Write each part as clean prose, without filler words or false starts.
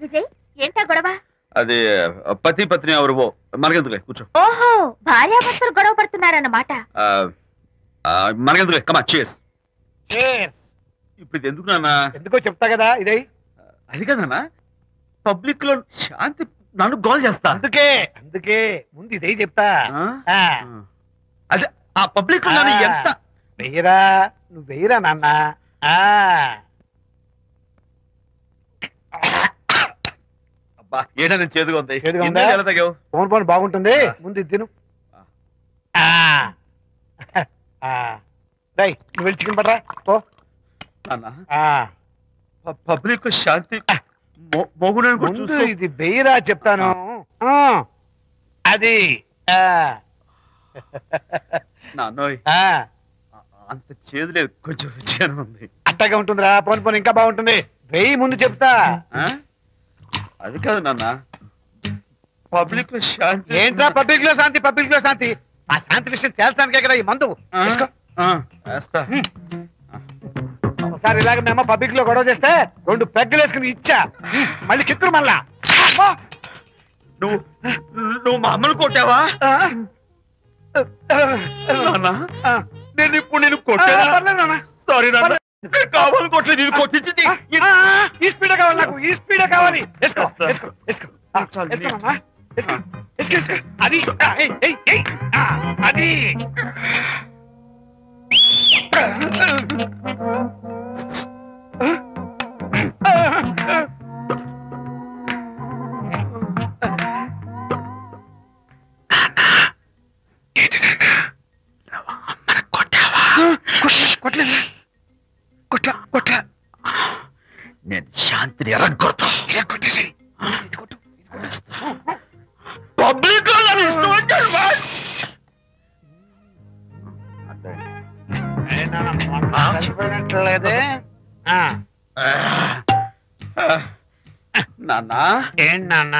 విజయ్ ఏంటా గొడవ? అది పతి పత్ని ఎవరు మనకెందుకులే కూర్చో. ఓహో, భార్యాభర్తలు గొడవ పడుతున్నారన్నమాట. మనకెందుకులే కమా చేస్. ఇప్పుడు ఇది ఎందుకు నాన్న? ఎందుకో చెప్తా కదా ఇదే. అది కదన్నా పబ్లిక్ లో శాంతి నన్ను గోల్ చేస్తా. అందుకే ముందు ఇదే చెప్తా. అదే ఆ పబ్లిక్ లో ఎంత వెయ్యరా, నువ్వు వెయ్యరా నాన్న. అబ్బా ఏంటని చేదుగా ఉంది. ఫోన్ ఫోన్ బాగుంటుంది, ముందు ఇది తిను. నువ్వు వెళ్ళి చికెన్ పడరా ఓ. పబ్లిక్ శాంతి ముందు ఇది వెయ్యరా చెప్తాను. అది నాన్నోయ్ అంత చేదు లేదు, కొంచెం రుచిగానే ఉంది. అట్టగా ఉంటుందిరా, పోను పోను ఇంకా బాగుంటుంది. వెయ్యి ముందు చెప్తా. అది కాదు నాన్న, పబ్లిక్ లో శాంతి. ఏంట్రా పబ్లిక్ లో శాంతి? పబ్లిక్ లో శాంతి ఆ శాంతి విషయం తేల్చడానికే కదా ఈ మందు. ఒకసారి ఇలాగ మేము పబ్లిక్ లో గొడవ చేస్తే 2 పెగ్గలు వేసుకుని ఇచ్చా, మళ్ళీ చిత్రు మళ్ళా. నువ్వు మా అమ్మను కొట్టావా? నేను ఇప్పుడు నేను కొట్టా. సారీ నాన్న, కావాలి కొట్టలేదు, ఇది కొట్టించింది. ఈ స్పీడ్ కావాలి నాకు, ఈ స్పీడ్ కావాలి. అది అది కొట్లా నేను శాంతిని ఎరగొడతా. పబ్లిక్ లేదే నాన్న. ఏంటి నాన్న?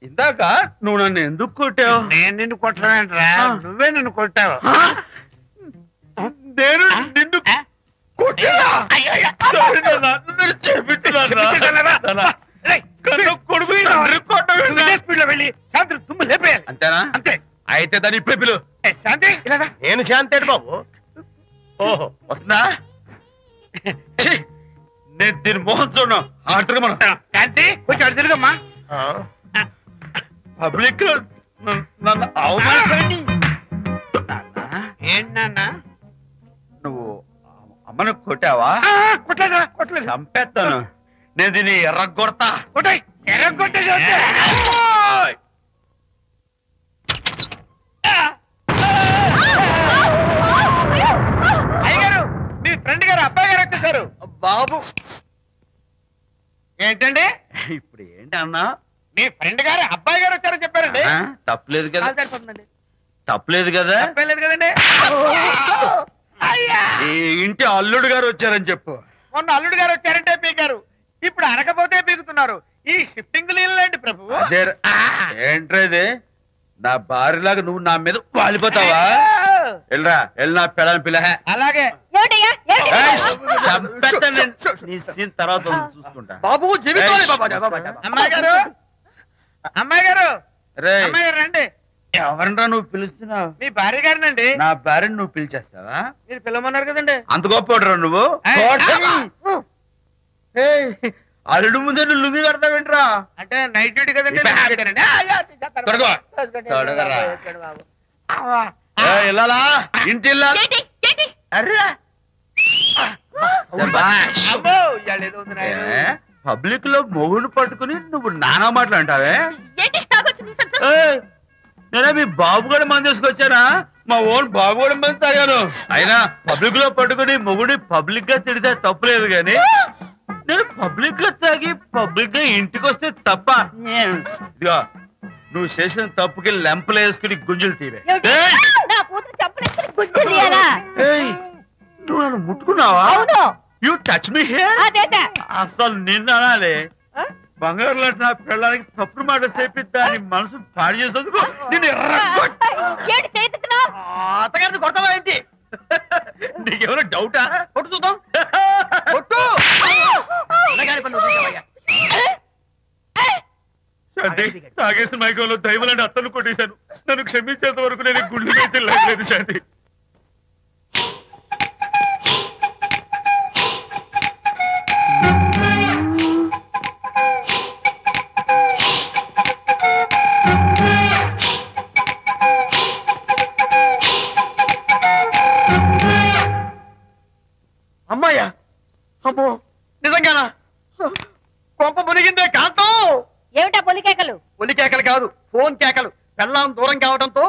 ఇందాక నువ్వు నన్ను ఎందుకు కొట్టావు? నేను నిన్ను కొట్టలేంట్రా, నువ్వే నిన్ను కొట్టావు. నేను నిన్ను అంతేనా? అంతే. అయితే దాని ఇప్పుడే పిలు. శాంతి నేను శాంతి బాబు. ఓహో వస్తుందా? నేను దీని మోహన్ చూడను. ఆటగా మనం శాంతి కొంచెం తిరుగమ్మా. పబ్లిక్ నన్ను అవమానించండి. ఏంటి నాన్న? నువ్వు అమ్మను కొట్టావా? కొట్టలేదు. చంపేస్తాను నేను, దీన్ని ఎర్రగొడతా. ఎర్రగొట్టే అయ్యగారు, మీ ఫ్రెండ్ గారు అబ్బాయి గారు వచ్చేసారు. బాబు ఏంటండి ఇప్పుడు ఏంటి అన్నా? మీ ఫ్రెండ్ గారు అబ్బాయి గారు వచ్చారని చెప్పారండి. తప్పలేదు కదా? తప్పలేదు కదా? తప్పలేదు కదండి. ఈ ఇంటి అల్లుడు గారు వచ్చారని చెప్పు. మొన్న అల్లుడు గారు వచ్చారంటే పీకారు, ఇప్పుడు అనకపోతే పీకుతున్నారు. ఈ షిఫ్టింగ్ లీలండి ప్రభు. ఏంట్రేది? నా భార్యలాగా నువ్వు నా మీద వాలిపోతావా? వెళ్ళరా, వెళ్ళి నా పెళ్ళని పిల్ల. అలాగే తర్వాత చూసుకుంటా. బాబు అమ్మాయి గారు, అమ్మాయి గారు, అమ్మాయి గారు రండి. ఎవరినరా నువ్వు పిలుస్తున్నావు? మీ భార్య గారినండి. నా భార్యను నువ్వు పిలిచేస్తావా? మీరు పిలవమన్నారు కదండి. అంత గొప్ప నువ్వు? అల్లుడు ముందే నువ్వు లుంగి కడతావేంట్రా? అంటే నైట్ డ్యూటీ కదండి. వెళ్ళాలా? ఇంటి పబ్లిక్ లో మొగుడు పట్టుకుని నువ్వు నానా మాటలు అంటావే? నేనే మీ బాబు కూడా మంది తీసుకొచ్చానా? మా ఓన్ బాబు కూడా మంది తాగాను. అయినా పబ్లిక్ లో పట్టుకుని మొగుడి పబ్లిక్ గా తిడితే తప్పులేదు గాని, నేను పబ్లిక్ గా తాగి పబ్లిక్ గా ఇంటికి వస్తే తప్ప. ఇదిగో నువ్వు చేసిన తప్పుకి లెంపలు వేసుకుని గుంజులు తీరే. నువ్వు నన్ను ముట్టుకున్నావా? You touch me here. అసలు నిన్ను అనాలి. బంగారు లాంటి నా పిల్లలకి తప్పుడు మాట చెప్పి దాని మనసు పాడు చేసేందుకు నేను అత్తగారిని కొడతావా ఏంటి? నీకేమైనా డౌటా? కొట్టు చూద్దాం. కొట్టు. శాంతి తాగేసిన మైకంలో దైవలాంటి అత్తను కొట్టేశాను. నన్ను క్షమించేంత వరకు నేను గుళ్ళు వేసి లేదు శాంతి. అమ్మాయ్యా, అమ్మో నిజంగానా? కొంప మునిగిందే కాంతం. ఏమిటా పొలికేకలు? ఒలి కేకలు కాదు, ఫోన్ కేకలు. పెళ్ళాం దూరం కావడంతో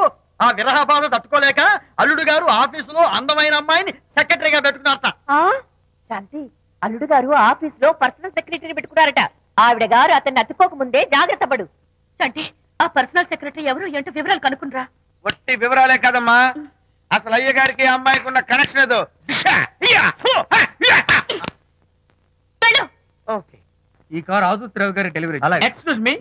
ఆ విరహ బాధ తట్టుకోలేక అల్లుడు గారు ఆఫీసులో అందమైన అమ్మాయిని సెక్రటరీగా పెట్టుకున్నారట. శాంతి, అల్లుడు గారు ఆఫీస్ లో పర్సనల్ సెక్రటరీ పెట్టుకున్నారట. ఆవిడ గారు అతన్ని అతుక్కోక ముందే జాగ్రత్త పడు. శాంతి, ఆ పర్సనల్ సెక్రటరీ ఎవరు ఏంటో వివరాలు కనుక్కునరా. వట్టి వివరాలే కదమ్మా, అసలు అయ్య గారికి అమ్మాయికి ఉన్న కనెక్షన్ ఏదో. ఓకే, ఈ కార్ ఆదుత్రావు గారి డెలివరీ. ఎక్స్క్యూజ్ మీ,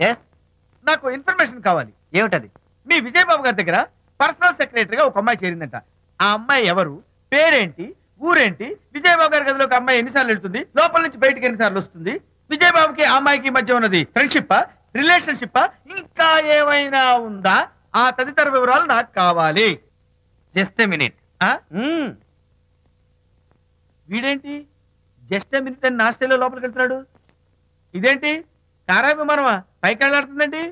నాకు ఇన్ఫర్మేషన్ కావాలి. ఏమిటది? మీ విజయబాబు గారి దగ్గర పర్సనల్ సెక్రటరీగా ఒక అమ్మాయి చేరిందంట. ఆ అమ్మాయి ఎవరు, పేరేంటి, ఊరేంటి, విజయబాబు గారి గదిలో ఒక అమ్మాయి ఎన్నిసార్లు వెళ్తుంది, లోపల నుంచి బయటికి ఎన్నిసార్లు వస్తుంది, విజయబాబుకి ఆ అమ్మాయికి మధ్య ఉన్నది ఫ్రెండ్షిప్, రిలేషన్షిప్, ఇంకా ఏమైనా ఉందా? ఆ తదితర వివరాలు నాకు కావాలి. Just a minute. వీడేంటి జస్ట్ ఏ మినిట్ అని నాస్టేలో లోపలికి వెళ్తున్నాడు? ఇదేంటి కారా విమానమా పైకి వెళ్ళాడుతుందండి?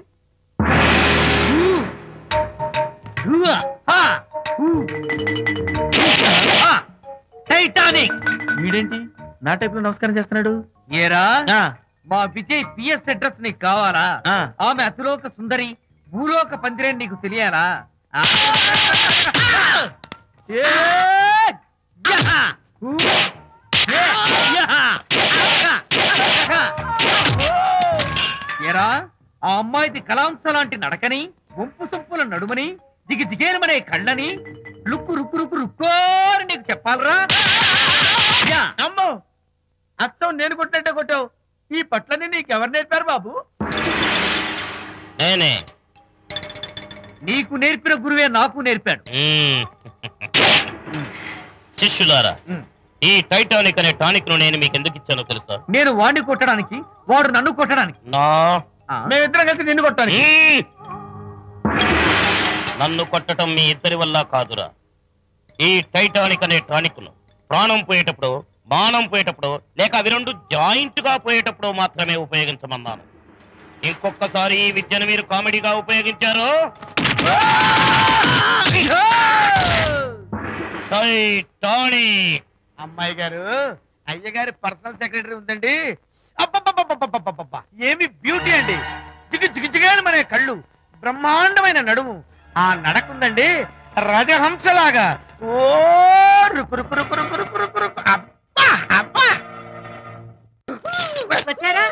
టైటానిక్. వీడేంటి నా టైప్ లో నమస్కారం చేస్తున్నాడు? ఏరా, ఆ, మా విజయ్ పిఎస్ అడ్రస్ నీకు కావాలా? ఆ. ఆమె అతిలోక సుందరి, భూలోక పందిరేని నీకు తెలియాలా? ఏ, యహా! ఊ! యహా! ఏరా, ఆ అమ్మాయిది కలాంస లాంటి నడకని, వంపు సొంపుల నడుమని, దిగి దిగేనమనే కళ్ళని, లుక్కు రుక్కు రుక్కు రుక్కోని నీకు చెప్పాలరా? యా! అమ్మో, అచ్చం నేను కొట్టినట్టే కొట్టావు. ఈ పట్లని నీకెవరు నేర్పారు బాబు? నేనే. నీకు నేర్పిన గురువే నాకు నేర్పాడు. శిష్యులారా, ఈ టైటానిక్ అనే టానిక్ ను నేను మీకు ఎందుకు ఇచ్చానో తెలుసా? నేను వాడిని కొట్టడానికి, వాడు నన్ను కొట్టడానికి. నా మేమిద్దరం కలిసి నిన్ను కొట్టాను. నన్ను కొట్టడం మీ ఇద్దరి వల్ల కాదురా. ఈ టైటానిక్ అనే టానిక్ ను ప్రాణం పోయేటప్పుడు, మానం పోయేటప్పుడు, లేక అవి రెండు జాయింట్ గా పోయేటప్పుడు మాత్రమే ఉపయోగించమన్నాను. ఇంకొకసారి ఈ విద్యను మీరు కామెడీగా ఉపయోగించారు, టైటానిక్. అమ్మాయి గారు, అయ్య గారి పర్సనల్ సెక్రటరీ ఉందండి. అబ్బబ్బబ్బబ్బబ్బబ్బబ్బబ్బ, ఏమి బ్యూటీ అండి! జిగి జిగి జిగాని మనే కళ్ళు, బ్రహ్మాండమైన నడుము, ఆ నడకుందండి రజహంసలాగా. ఓ రుకు రుకు రుకు రుకు రుకు రుకు రుకు. అబ్బా అబ్బా! వచ్చారా?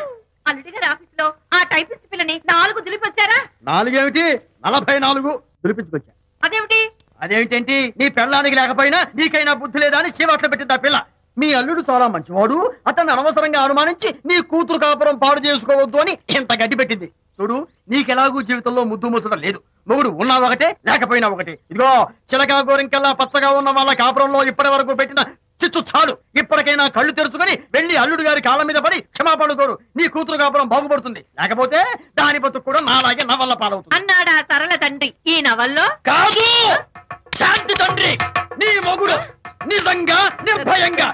అల్లుడి గారి ఆఫీస్ లో ఆ టైపిస్ట్ పిల్లని 4 దులిపి వచ్చారా? 4 ఏమిటి, 44 పిలిపించుకొచ్చా. అదేమిటి? అదేమిటేంటి, నీ పెళ్ళానికి లేకపోయినా నీకైనా బుద్ధి లేదా అని చీవాట్లు పెట్టింది ఆ పిల్ల. మీ అల్లుడు చాలా మంచివాడు, అతన్ని అనవసరంగా అనుమానించి నీ కూతురు కాపురం పాడు చేసుకోవద్దు అని ఇంత గడ్డి పెట్టింది. చూడు, నీకెలాగూ జీవితంలో ముద్దు ముచ్చట లేదు. మొగుడు ఉన్నా ఒకటే, లేకపోయినా ఒకటే. ఇదిగో, చిలకా గోరింకల్లా పచ్చగా ఉన్న వాళ్ళ కాపురంలో ఇప్పటి వరకు పెట్టిన చిచ్చు చాలు. ఇప్పటికైనా కళ్ళు తెరుచుకొని వెళ్లి అల్లుడు గారి కాళ్ళ మీద పడి క్షమాపణ కోరు. నీ కూతురు కాపురం బాగుపడుతుంది. లేకపోతే దాని బతుకు కూడా నాలాగే నవల్ల పాలవుతుంది అన్నాడా సరళ తండ్రి ఈ నవల్లో? కాదు, శాంతి తండ్రి, నీ మొగుడు నిజంగా నిర్భయంగా.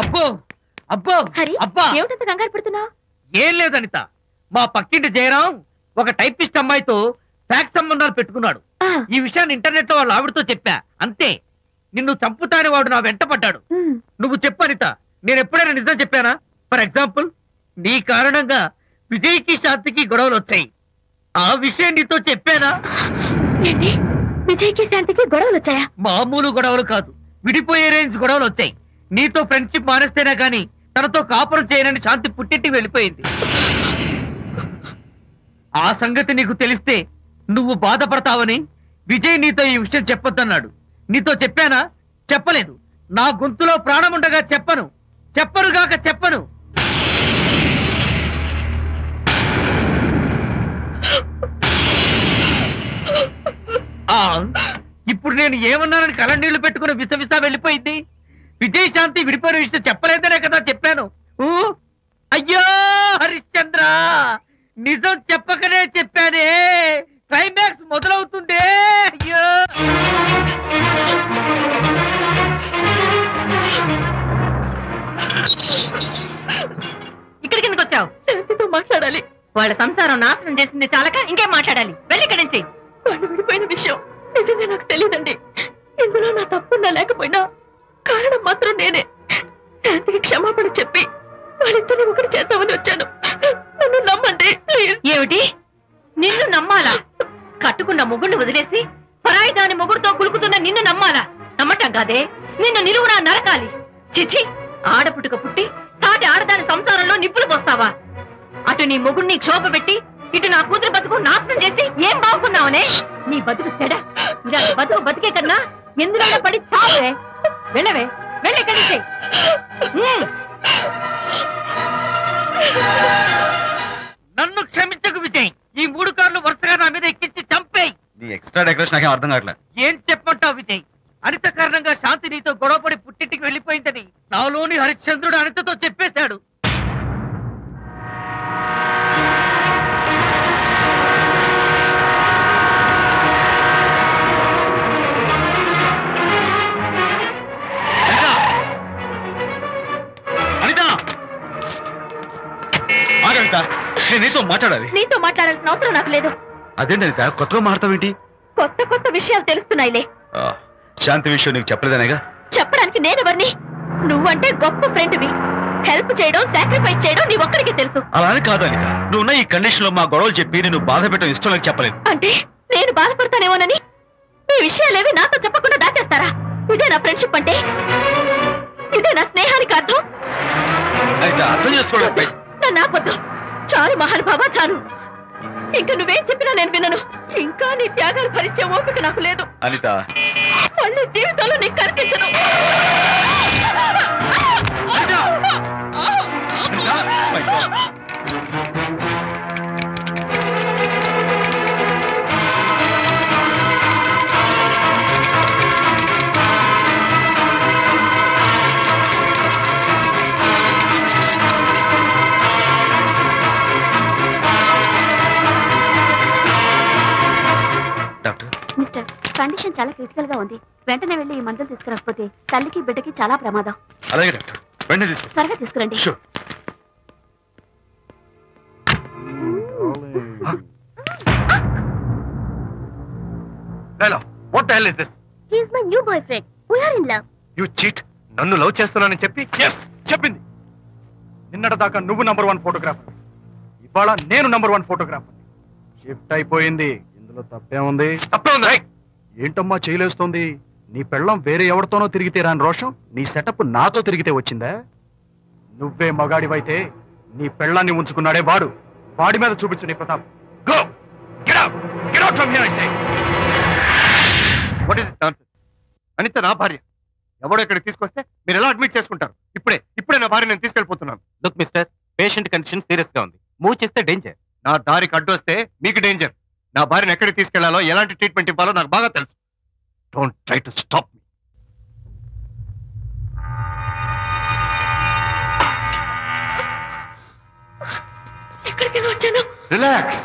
అబ్బో అబ్బో హరి, అబ్బా! ఏమిటంత కంగారు పెడుతున్నావు? ఏం లేదనిత, మా పక్కింటి జయరాం ఒక టైపిస్ట్ అమ్మాయితో ఫ్యాక్స్ సంబంధాలు పెట్టుకున్నాడు. ఈ విషయాన్ని ఇంటర్నెట్ లో వాళ్ళ ఆవిడతో చెప్పా, అంతే. నిన్ను చంపుతాని వాడు నా వెంట పడ్డాడు. నువ్వు చెప్పు అనిత, నేను ఎప్పుడైనా నిజం చెప్పానా? ఫర్ ఎగ్జాంపుల్, నీ కారణంగా విజయ్కి శాంతికి గొడవలు వచ్చాయి. ఆ విషయం నీతో చెప్పానా? ఏంటి, విజయ్కి శాంతికి గొడవలు వచ్చాయా? మామూలు గొడవలు కాదు, విడిపోయే రేంజ్ గొడవలు వచ్చాయి. నీతో ఫ్రెండ్షిప్ మానేస్తేనే గాని తనతో కాపురం చేయనని శాంతి పుట్టింటికి వెళ్ళిపోయింది. ఆ సంగతి నీకు తెలిస్తే నువ్వు బాధపడతావని విజయ్ నీతో ఈ విషయం చెప్పొద్దన్నాడు. నీతో చెప్పానా? చెప్పలేదు. నా గొంతులో ప్రాణముండగా చెప్పను, చెప్పనుగాక చెప్పను. ఇప్పుడు నేను ఏమన్నానని కళ్ళనీళ్లు పెట్టుకుని విసవిసా వెళ్ళిపోయింది. విజయశాంతి విడిపోయిన విషయం చెప్పలేదనే కదా చెప్పాను. అయ్యో హరిశ్చంద్ర, నిజం చెప్పకనే చెప్పానే. క్లైమాక్స్ మొదలవుతుందే. అయ్యో ఇక్కడికి ఎందుకు వచ్చావు? శాంతితో మాట్లాడాలి. వాళ్ళ సంసారం నాశనం చేసింది చాలక ఇంకేం మాట్లాడాలి? వెళ్ళి ఇక్కడి నుంచి. వాళ్ళు విడిపోయిన విషయం నిజంగా నాకు తెలియదండి. ఇందులో నా తప్పున్నా లేకపోయినా కారణం మాత్రం నేనే. శాంతికి క్షమాపణ చెప్పి వాళ్ళిద్దరిని ఒకటి చేద్దామని వచ్చాను. నన్ను నమ్మండి ప్లీజ్. ఏమిటి? నిన్ను నమ్మాలా? కట్టుకున్న మొగుడిని వదిలేసి పరాయి దాని మొగుడుతో కులుకుతున్న నిన్ను నమ్మాలా? నమ్మటం కాదే, నిన్ను నిలువునా నరకాలి. చిచి, ఆడపుట్టుక పుట్టి సాటి ఆడదాని సంసారంలో నిప్పులు పోస్తావా? అటు నీ మొగుడిని క్షోభ పెట్టి ఇటు నా కూతురు బతుకు నాశనం చేసి ఏం బాగుకుందామనే? నీ బతుకు చెడ. ఇలాంటి బతుకు బతికే కన్నా ఎందులో పడి చావే. వెళ్ళవే, వెళ్ళి ఇక్కడి నుంచి. నన్ను క్షమించకు విజయ్. ఈ 3 కార్లు వరుసగా నా మీద ఎక్కించి చంపేయి. నీ ఎక్స్ట్రా డెకరేషన్ నాకేం అర్థం కావట్లేదు. ఏం చెప్పమంటావు విజయ్? అనిత కారణంగా శాంతి నీతో గొడవపడి పుట్టింటికి వెళ్ళిపోయిందని నాలోని హరిశ్చంద్రుడు అనితతో చెప్పేశాడు. నేను నీతో మాట్లాడాలి. నీతో మాట్లాడాల్సిన అవసరం నాకు లేదు. అదేంటి అనిత, కొత్తగా మాట్లాడతావేంటి? కొత్త కొత్త విషయాలు తెలుస్తున్నాయిలే. శాంతి విషయం నీకు చెప్పలేదనేగా? చెప్పడానికి నేనెవరిని? నువ్వంటే గొప్ప ఫ్రెండ్వి. హెల్ప్ చేయడం, సాక్రిఫైస్ చేయడం నీ ఒక్కడికి తెలుసు. అలానే కాదు అనిత, నువ్వున్న ఈ కండిషన్ లో మా గొడవలు చెప్పి నేను బాధ పెట్టడం ఇష్టం నాకు చెప్పలేదు. అంటే నేను బాధపడతానేమోనని ఈ విషయాలేవి నాతో చెప్పకుండా దాచేస్తారా? ఇదే నా ఫ్రెండ్షిప్ అంటే? ఇదే నా స్నేహానికి అర్థం? అర్థం చేసుకోవడం. నన్ను ఆపొద్దు. చాలు మహానుభావా, చాలు. ఇంకా నువ్వేం చెప్పినా నేను వినను. ఇంకా నీ త్యాగాలు భరించే ఓపిక నాకు లేదు అనిత. మళ్ళీ జీవితంలో నీకు కనిపించను. మిస్టర్, కండిషన్ చాలా క్రిటికల్ గా ఉంది. వెంటనే వెళ్ళి ఈ మందులు తీసుకురాకపోతే తల్లికి బిడ్డకి చాలా ప్రమాదం. అలాగే డాక్టర్, వెంటనే తీసుకు. త్వరగా తీసుకురండి. Hello, what the hell is this? He is my new boyfriend. We are in love. You cheat. నన్ను లవ్ చేస్తున్నానని చెప్పి చెప్పింది. నిన్నటిదాకా నువ్వు నంబర్ 1 ఫోటోగ్రాఫర్, ఇవాళ నేను నంబర్ 1 ఫోటోగ్రాఫర్. షిఫ్ట్ అయిపోయింది. ఇందులో తప్పే ఉంది? తప్పే ఉంది. ఏంటమ్మా చేయలేస్తోంది? నీ పెళ్ళం వేరే ఎవరితోనో తిరిగితే రాని రోషం నీ సెటప్ నాతో తిరిగితే వచ్చిందా? నువ్వే మగాడివైతే నీ పెళ్ళాన్ని ఉంచుకున్నాడే వాడు, వాడి మీద చూపించు నీ ప్రతాప్. Go, get out, get out from here I say. What is this nonsense? Anita నా భార్య. ఎవడో ఇక్కడ తీసుకొస్తే మీరు ఎలా అడ్మిట్ చేసుకుంటారు? ఇప్పుడే నా భార్య నేను తీసుకెళ్ళిపోతున్నాను. Look mister, patient condition serious గా ఉంది. మూవ్ చేస్తే డేంజర్. నా దారికి అడ్డు వస్తే మీకు డేంజర్. నా భార్యను ఎక్కడికి తీసుకెళ్లాలో, ఎలాంటి ట్రీట్మెంట్ ఇవ్వాలో నాకు బాగా తెలుసు. Don't try to stop me. Relax.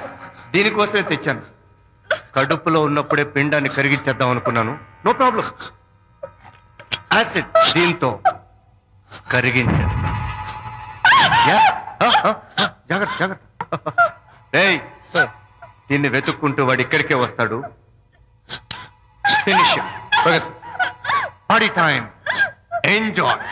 దీనికోసమే తెచ్చాను. కడుపులో ఉన్నప్పుడే పిండాన్ని కరిగించేద్దాం అనుకున్నాను. No problem. యాసిడ్ దీంతో కరిగించేస్తా. జాగ్రత్త జాగ్రత్త. రేయ్, దీన్ని వెతుక్కుంటూ వాడు ఇక్కడికే వస్తాడు. Finish party time. Enjoy.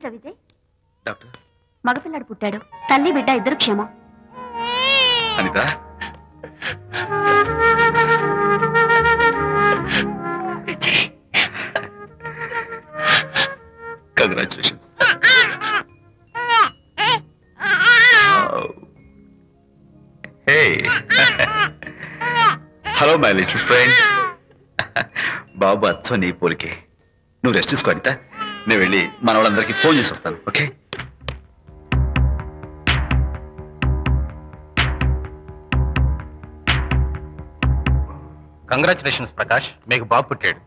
Mister Vijay, doctor మగపిల్లాడు పుట్టాడు. తల్లి బిడ్డ ఇద్దరు క్షేమం. Anitha, congratulations. Hello my little friend. బాబు అచ్చో నీ పోలికే. నువ్వు రెస్ట్ తీసుకో అనిత, నేను వెళ్ళి మన వాళ్ళందరికీ ఫోన్ చేసి వస్తాను. ఓకే? కంగ్రాచులేషన్స్ ప్రకాష్, మీకు బాబు పుట్టాడు.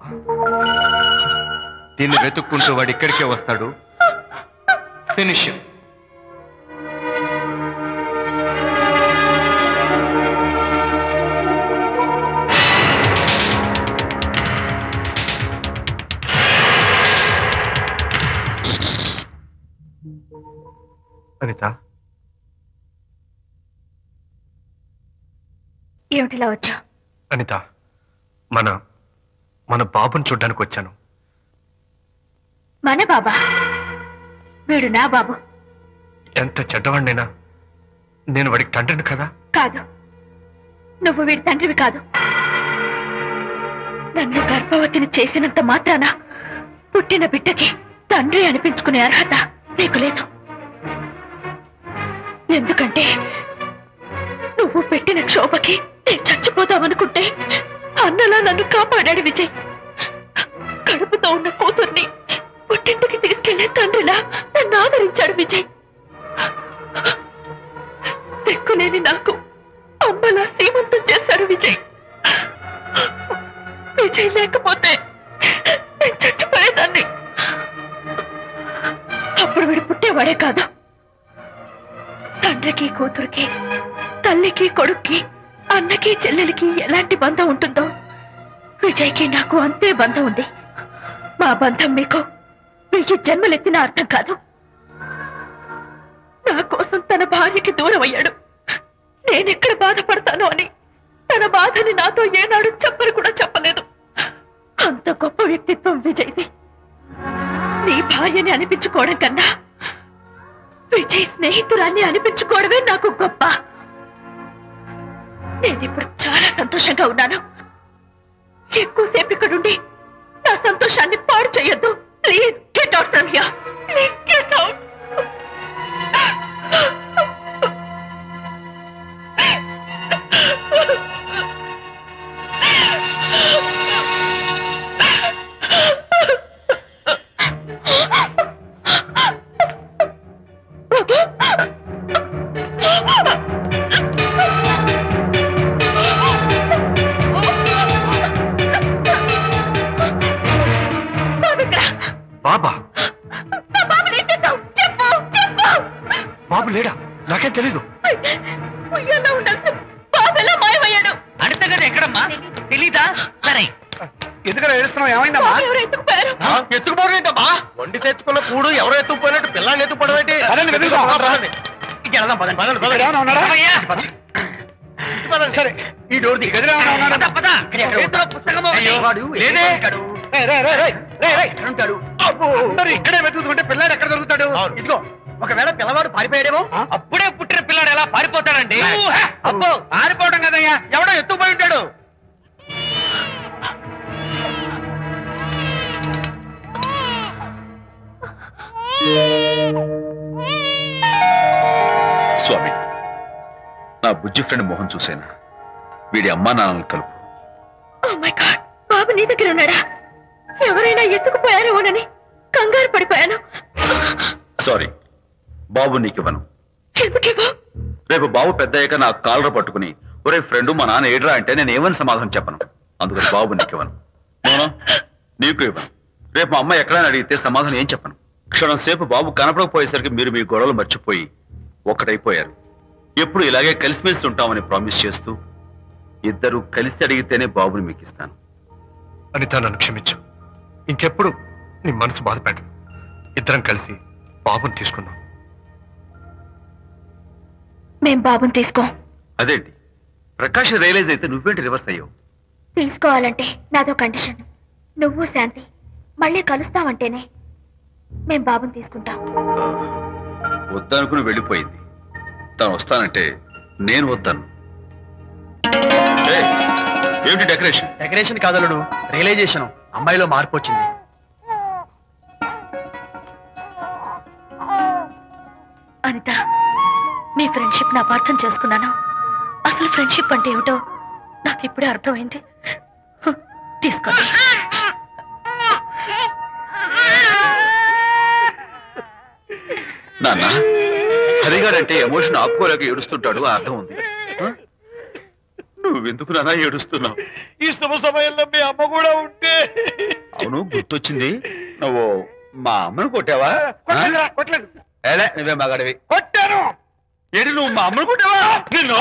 దీన్ని వెతుక్కుంటూ వాడు ఇక్కడికే వస్తాడు. ఫినిష్. అనిత, ఏమిటిలా వచ్చా? అనిత, మన బాబుని చూడ్డానికి వచ్చాను. మన బాబా? వీడు నా బాబు. ఎంత చెడ్డవాడినైనా నేను వాడికి తండ్రిని కదా? కాదు, నువ్వు వీడి తండ్రివి కాదు. నన్ను గర్భవతిని చేసినంత మాత్రాన పుట్టిన బిడ్డకి తండ్రి అనిపించుకునే అర్హత నీకు లేదు. ఎందుకంటే నువ్వు పెట్టిన క్షోభకి నేను చచ్చిపోదామనుకుంటే అన్నలా నన్ను కాపాడాడు విజయ్. కడుపుతో ఉన్న కూతుర్ని పుట్టింటికి తీసుకెళ్లే తండ్రిలా నన్ను ఆదరించాడు విజయ్. దిక్కులేని నాకు అమ్మలా సీమంతం చేశాడు విజయ్. విజయ్ లేకపోతే నేను చచ్చిపోయేదాన్ని. అప్పుడు వీడు పుట్టేవాడే కాదు. తండ్రికి కూతురికి, తల్లికి కొడుక్కి, అన్నకి చెల్లెలికి ఎలాంటి బంధం ఉంటుందో విజయ్కి నాకు అంతే బంధం ఉంది. మా బంధం మీకు జన్మలెత్తిన అర్థం కాదు. నా కోసం తన భార్యకి దూరం అయ్యాడు. నేనెక్కడ బాధపడతాను అని తన బాధని నాతో ఏనాడు చెప్పని కూడా చెప్పలేదు. అంత గొప్ప వ్యక్తిత్వం విజయ్ది. నీ భార్యని అనిపించుకోవడం కన్నా విజయ్ స్నేహితురాన్ని అనిపించుకోవడమే నాకు గొప్ప. నేనిప్పుడు చాలా సంతోషంగా ఉన్నాను. ఎక్కువసేపు ఇక్కడుండి నా సంతోషాన్ని పాడు చేయొద్దు. Please get out from here. Please get out. బాబా? బాబు లేడా? నాకేం తెలీదు. అడతగది ఎక్కడమ్మా? తెలీదా? సరే, ఎందుకలా ఏడుస్తున్నావు? ఏమైందమ్మా? ఎత్తుకుపోవడం ఏంటమ్మా? వండి తెచ్చుకున్న కూడు ఎవరో ఎత్తుకుపోయినట్టు పిల్లల్ని ఎత్తుకుపోవడం ఏంటి? సరే, ఈ డోర్ గదిలో ఇక్కడే వెతుకుతుంటే పిల్లాడు ఎక్కడ దొరుకుతాడు? ఇదిగో, ఒకవేళ పిల్లవాడు పారిపోయాడేమో. అప్పుడే పుట్టిన పిల్లాడు ఎలా పారిపోతాడండి? అబ్బో, పారిపోవడం కదయ్యా, ఎవడో ఎత్తుకుపోయి ఉంటాడు. స్వామి, నా బుజ్జి ఫ్రెండ్ మోహన్ చూసేనా? వీడి అమ్మా నాన్నలు కలుపు. ఓ మై గాడ్, బాబు నీ దగ్గర ఉన్నాడా? ఎవరైనా ఎత్తుకుపోయారేమోనని కంగారు పడిపోయాను. సారీ, బాబు నీకివ్వను. ఎందుకివ్వు? రేపు బాబు పెద్ద అయ్యాక నా కాలర్ పట్టుకుని ఒరే ఫ్రెండ్ మా నాన్న ఏడ్రా అంటే నేను ఏమని సమాధానం చెప్పను. అందుకని బాబు నీకివ్వను. మోనో, నీకు ఇవ్వను. రేపు మా అమ్మ ఎక్కడైనా అడిగితే సమాధానం ఏం చెప్పను. క్షణం సేపు బాబు కనపడకపోయేసరికి మీరు మీ గొడవలు మర్చిపోయి ఒక్కటైపోయారు. ఎప్పుడు ఇలాగే కలిసిమెలిసి ఉంటామని ప్రామిస్ చేస్తూ ఇద్దరు కలిసి అడిగితేనే బాబుని మీకు ఇస్తాను. అనిత, నన్ను క్షమించు. ఇంకెప్పుడు నీ మనసు బాధ పెట్టను. ఇద్దరం కలిసి బాబుని తీసుకుందాం. మేం బాబుని తీసుకోం. అదేంటి, ప్రకాష్ రియలైజ్ అయితే నువ్వేంటి రివర్స్ అయ్యావు? తీసుకోవాలంటే నాదో కండిషన్. నువ్వు శాంతి మళ్ళీ కలుస్తావంటేనే. మేం బాబుని తీసుకుంటాం. వద్దనుకుని వెళ్ళిపోయింది. తను వస్తానంటే నేను వద్దాను. ఏమిటి డెకరేషన్? Decoration కాదలుడు, realisation. అమ్మాయిలో మార్పు వచ్చింది. అనిత, మీ ఫ్రెండ్షిప్ ని అపార్థం చేసుకున్నాను. అసలు ఫ్రెండ్షిప్ అంటే ఏమిటో నాకు ఇప్పుడే అర్థమైంది. తీసుకోండి. నాన్న, హరిగారంటే ఎమోషన్ ఆపుకోలేక ఏడుస్తుంటాడు, అర్థం ఉంది. నువ్వెందుకు నాన్న ఏడుస్తున్నావు? ఈ శుభ సమయంలో మీ అమ్మ కూడా ఉంటే. అవును, గుర్తొచ్చింది. నువ్వు మా అమ్మను కొట్టావా? కొట్టలేదు. నువ్వే మగాడివి. కొట్టాను. ఏంటి, నువ్వు మా అమ్మను కొట్టావా? నిన్ను